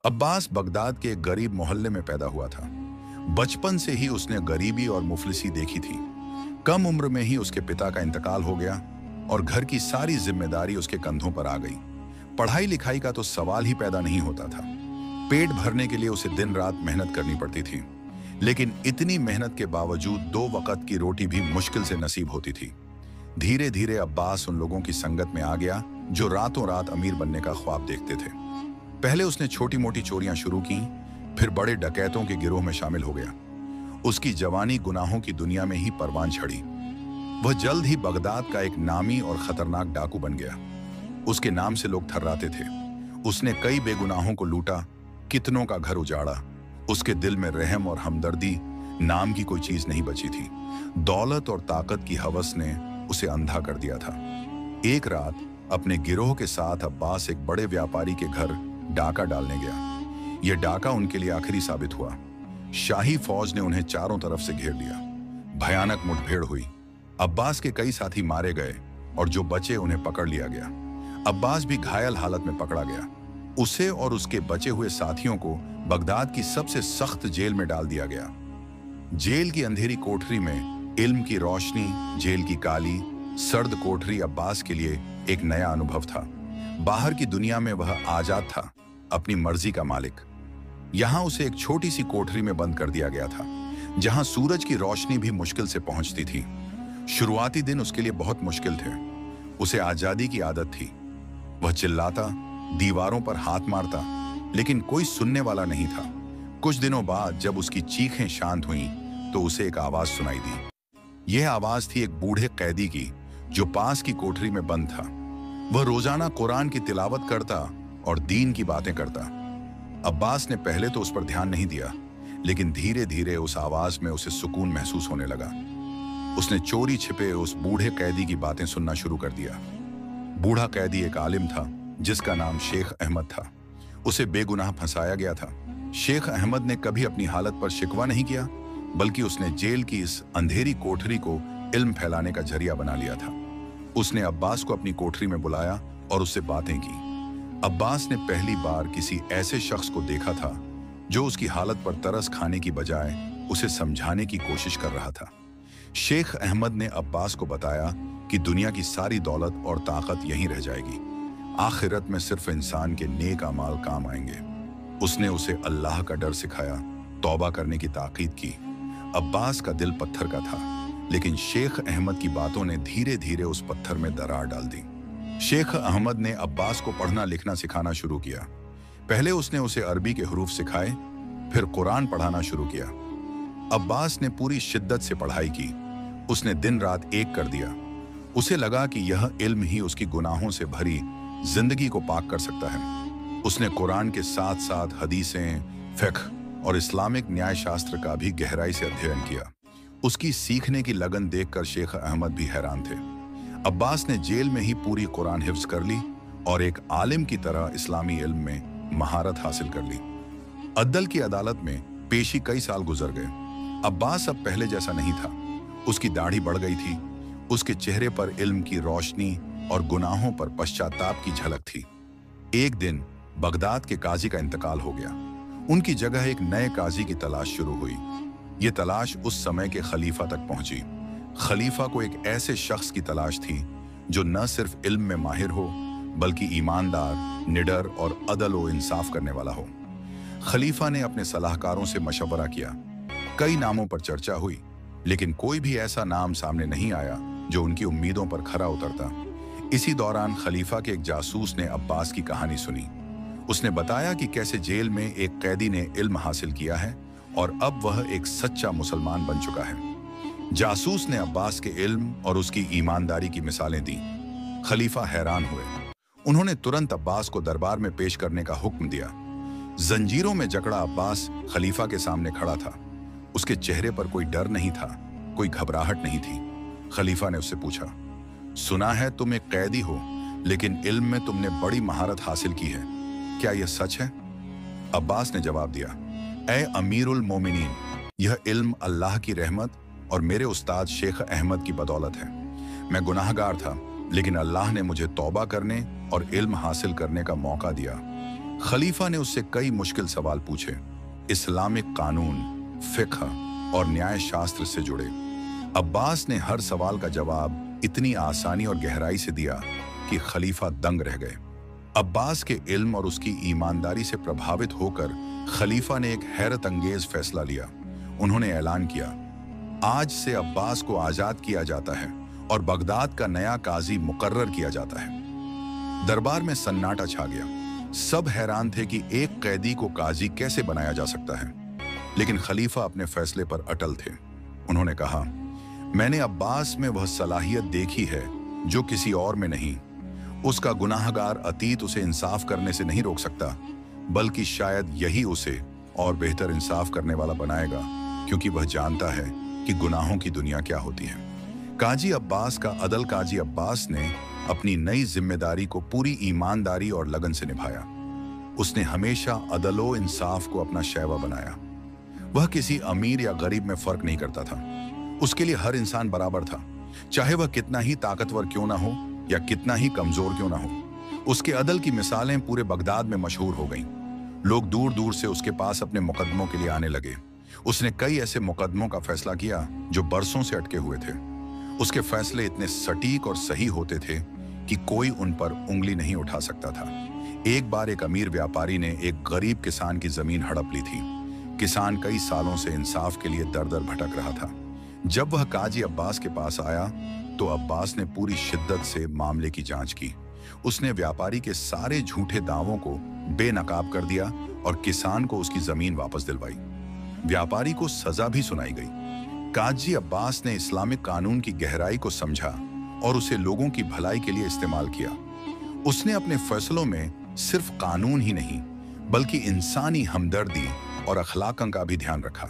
Abbas Baghdad के एक गरीब मोहल्ले में पैदा हुआ था। बचपन से ही उसने गरीबी और मुफलिसी देखी थी। कम उम्र में ही उसके पिता का इंतकाल हो गया और घर की सारी जिम्मेदारी उसके कंधों पर आ गई। पढ़ाई लिखाई का तो सवाल ही पैदा नहीं होता था। पेट भरने के लिए उसे दिन रात मेहनत करनी पड़ती थी, लेकिन इतनी मेहनत के बावजूद 2 वक्त की रोटी भी मुश्किल से नसीब होती थी। धीरे धीरे अब्बास उन लोगों की संगत में आ गया जो रातों रात अमीर बनने का ख्वाब देखते थे। पहले उसने छोटी मोटी चोरियां शुरू की, फिर बड़े डकैतों के गिरोह में शामिल हो गया। उसकी जवानी गुनाहों की दुनिया में ही परवान चढ़ी। वह जल्द ही बगदाद का एक नामी और खतरनाक डाकू बन गया। उसके नाम से लोग थर्राते थे। उसने कई बेगुनाहों को लूटा, कितनों का घर उजाड़ा। उसके दिल में रहम और हमदर्दी नाम की कोई चीज नहीं बची थी। दौलत और ताकत की हवस ने उसे अंधा कर दिया था। एक रात अपने गिरोह के साथ अब्बास एक बड़े व्यापारी के घर डाका डालने गया। यह डाका उनके लिए आखिरी साबित हुआ। शाही फौज ने उन्हें चारों तरफ से घेर लिया। भयानक मुठभेड़ हुई। अब्बास के कई साथी मारे गए और जो बचे उन्हें पकड़ लिया गया। अब्बास भी घायल हालत में पकड़ा गया। उसे और उसके बचे हुए साथियों को बगदाद की सबसे सख्त जेल में डाल दिया गया। जेल की अंधेरी कोठरी में इल्म की रोशनी, जेल की काली सर्द कोठरी अब्बास के लिए एक नया अनुभव था। बाहर की दुनिया में वह आजाद था, अपनी मर्जी का मालिक। यहां उसे एक छोटी सी कोठरी में बंद कर दिया गया था, जहां सूरज की रोशनी भी मुश्किल से पहुंचती थी। शुरुआती दिन उसके लिए बहुत मुश्किल थे। उसे आजादी की आदत थी। वह चिल्लाता, दीवारों पर हाथ मारता, लेकिन कोई सुनने वाला नहीं था। कुछ दिनों बाद जब उसकी चीखें शांत हुईं, तो उसे एक आवाज सुनाई दी। यह आवाज थी एक बूढ़े कैदी की, जो पास की कोठरी में बंद था। वह रोजाना कुरान की तिलावत करता और दीन की बातें करता। अब्बास ने पहले तो उस पर ध्यान नहीं दिया, लेकिन धीरे धीरे उस आवाज में उसे सुकून महसूस होने लगा। उसने चोरी छिपे उस बूढ़े कैदी की बातें सुनना शुरू कर दिया। बूढ़ा कैदी एक आलिम था, जिसका नाम शेख अहमद था। उसे बेगुनाह फंसाया गया था। शेख अहमद ने कभी अपनी हालत पर शिकवा नहीं किया, बल्कि उसने जेल की इस अंधेरी कोठरी को इल्म फैलाने का जरिया बना लिया था। उसने अब्बास को अपनी कोठरी में बुलाया और उससे बातें की। अब्बास ने पहली बार किसी ऐसे शख्स को देखा था जो उसकी हालत पर तरस खाने की बजाय उसे समझाने की कोशिश कर रहा था। शेख अहमद ने अब्बास को बताया कि दुनिया की सारी दौलत और ताकत यहीं रह जाएगी। आखिरत में सिर्फ इंसान के नेक अमाल काम आएंगे। उसने उसे अल्लाह का डर सिखाया, तौबा करने की ताकीद की। अब्बास का दिल पत्थर का था, लेकिन शेख अहमद की बातों ने धीरे धीरे उस पत्थर में दरार डाल दी। शेख अहमद ने अब्बास को पढ़ना लिखना सिखाना शुरू किया। पहले उसने उसे अरबी के हरूफ सिखाए, फिर कुरान पढ़ाना शुरू किया। अब्बास ने पूरी शिद्दत से पढ़ाई की। उसने दिन रात एक कर दिया। उसे लगा कि यह इल्म ही उसकी गुनाहों से भरी जिंदगी को पाक कर सकता है। उसने कुरान के साथ साथ हदीसें, फिक्र और इस्लामिक न्याय शास्त्र का भी गहराई से अध्ययन किया। उसकी सीखने की लगन देखकर शेख अहमद भी हैरान थे। अब्बास ने जेल में ही पूरी कुरान हिफ्ज कर ली और एक आलिम की तरह इस्लामी इल्म में महारत हासिल कर ली। अद्दल की अदालत में पेशी कई साल गुजर गए। अब्बास अब पहले जैसा नहीं था। उसकी दाढ़ी बढ़ गई थी। उसके चेहरे पर इल्म की रोशनी और गुनाहों पर पश्चाताप की झलक थी। एक दिन बगदाद के काजी का इंतकाल हो गया। उनकी जगह एक नए काजी की तलाश शुरू हुई। ये तलाश उस समय के खलीफा तक पहुंची। खलीफा को एक ऐसे शख्स की तलाश थी जो न सिर्फ इल्म में माहिर हो, बल्कि ईमानदार, निडर और अदल व इंसाफ करने वाला हो। खलीफा ने अपने सलाहकारों से मशवरा किया। कई नामों पर चर्चा हुई, लेकिन कोई भी ऐसा नाम सामने नहीं आया जो उनकी उम्मीदों पर खरा उतरता। इसी दौरान खलीफा के एक जासूस ने अब्बास की कहानी सुनी। उसने बताया कि कैसे जेल में एक कैदी ने इल्म हासिल किया है और अब वह एक सच्चा मुसलमान बन चुका है। जासूस ने अब्बास के इल्म और उसकी ईमानदारी की मिसालें दी। खलीफा हैरान हुए। उन्होंने तुरंत अब्बास को दरबार में पेश करने का हुक्म दिया। जंजीरों में जकड़ा अब्बास खलीफा के सामने खड़ा था। उसके चेहरे पर कोई डर नहीं था, कोई घबराहट नहीं थी। खलीफा ने उससे पूछा, सुना है तुम एक कैदी हो, लेकिन इल्म में तुमने बड़ी महारत हासिल की है, क्या यह सच है? अब्बास ने जवाब दिया, ए अमीरुल मोमिनीन, यह इल्म अल्लाह की रहमत और मेरे उस्ताद शेख अहमद की बदौलत है। मैं गुनाहगार था, लेकिन अल्लाह ने मुझे तौबा करने और इल्म हासिल करने का मौका दिया। खलीफा ने उससे कई मुश्किल सवाल पूछे, इस्लामिक कानून, फिक्ह और न्याय शास्त्र से जुड़े। अब्बास ने हर सवाल का जवाब इतनी आसानी और गहराई से दिया कि खलीफा दंग रह गए। अब्बास के इल्म और उसकी ईमानदारी से प्रभावित होकर खलीफा ने एक हैरत अंगेज फैसला लिया। उन्होंने ऐलान किया, आज से अब्बास को आजाद किया जाता है और बगदाद का नया काजी मुकर्रर किया जाता है। दरबार में सन्नाटा छा गया। सब हैरान थे कि एक कैदी को काजी कैसे बनाया जा सकता है, लेकिन खलीफा अपने फैसले पर अटल थे। उन्होंने कहा, मैंने अब्बास में वह सलाहियत देखी है जो किसी और में नहीं। उसका गुनाहगार अतीत उसे इंसाफ करने से नहीं रोक सकता, बल्कि शायद यही उसे और बेहतर इंसाफ करने वाला बनाएगा, क्योंकि वह जानता है कि गुनाहों की दुनिया क्या होती है। काजी अब्बास का अदल काजी अब्बास ने अपनी नई जिम्मेदारी को पूरी ईमानदारी और लगन से निभाया। उसने हमेशा अदलो इंसाफ को अपना शैवा बनाया। वह किसी अमीर या गरीब में फर्क नहीं करता था। उसके लिए हर इंसान बराबर था, चाहे वह कितना ही ताकतवर क्यों ना हो या कितना ही कमजोर क्यों ना हो। उसके अदल की मिसालें पूरे बगदाद में मशहूर हो गईं। लोग दूर दूर से उसके पास अपने मुकदमों के लिए आने लगे। उसने कई ऐसे मुकदमों का फैसला किया जो बरसों से अटके हुए थे। उसके फैसले इतने सटीक और सही होते थे कि कोई उन पर उंगली नहीं उठा सकता था। एक बार एक अमीर व्यापारी ने एक गरीब किसान की जमीन हड़प ली थी। किसान कई सालों से इंसाफ के लिए दर दर भटक रहा था। जब वह काजी अब्बास के पास आया तो अब्बास ने पूरी शिद्दत से मामले की जांच की। उसने व्यापारी के सारे झूठे दावों को बेनकाब कर दिया और किसान को उसकी जमीन वापस दिलवाई। व्यापारी को सजा भी सुनाई गई। काजी अब्बास ने इस्लामिक कानून की गहराई को समझा और उसे लोगों की भलाई के लिए इस्तेमाल किया। उसने अपने फैसलों में सिर्फ कानून ही नहीं, बल्कि इंसानी हमदर्दी और अखलाक का भी ध्यान रखा।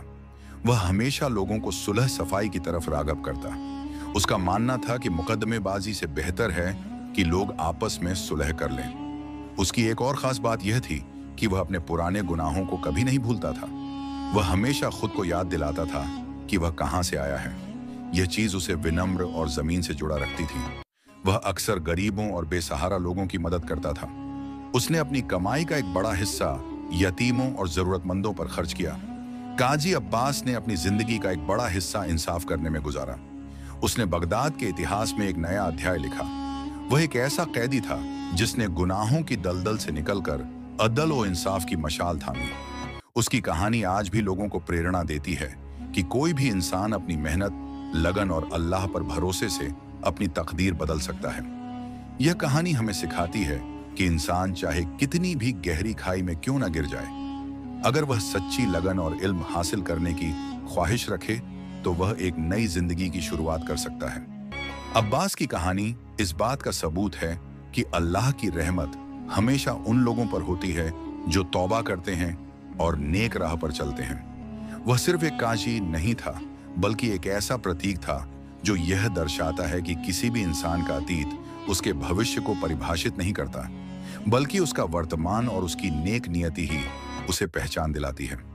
वह हमेशा लोगों को सुलह सफाई की तरफ राग़ब करता। उसका मानना था कि मुकदमेबाजी से बेहतर है कि लोग आपस में सुलह कर लें। उसकी एक और खास बात यह थी कि वह अपने पुराने गुनाहों को कभी नहीं भूलता था। वह हमेशा खुद को याद दिलाता था कि वह कहां से आया है। यह चीज उसे विनम्र और जमीन से जुड़ा रखती थी। वह अक्सर गरीबों और बेसहारा लोगों की मदद करता था। उसने अपनी कमाई का एक बड़ा हिस्सा यतीमों और जरूरतमंदों पर खर्च किया। काजी अब्बास ने अपनी जिंदगी का एक बड़ा हिस्सा इंसाफ करने में गुजारा। उसने बगदाद के इतिहास में एक नया अध्याय लिखा। वह एक ऐसा कैदी था जिसने गुनाहों की दलदल से निकलकर अदल और इंसाफ की मशाल थामी। उसकी कहानी आज भी लोगों को प्रेरणा देती है कि कोई भी इंसान अपनी मेहनत, लगन और अल्लाह पर भरोसे से अपनी तकदीर बदल सकता है। यह कहानी हमें सिखाती है कि इंसान चाहे कितनी भी गहरी खाई में क्यों न गिर जाए, अगर वह सच्ची लगन और इल्म हासिल करने की ख्वाहिश रखे तो वह एक नई जिंदगी की शुरुआत कर सकता है। अब्बास की कहानी इस बात का सबूत है कि अल्लाह की रहमत हमेशा उन लोगों पर होती है जो तौबा करते हैं और नेक राह पर चलते हैं। वह सिर्फ एक काजी नहीं था, बल्कि एक ऐसा प्रतीक था जो यह दर्शाता है कि किसी भी इंसान का अतीत उसके भविष्य को परिभाषित नहीं करता, बल्कि उसका वर्तमान और उसकी नेक नियति ही उसे पहचान दिलाती है।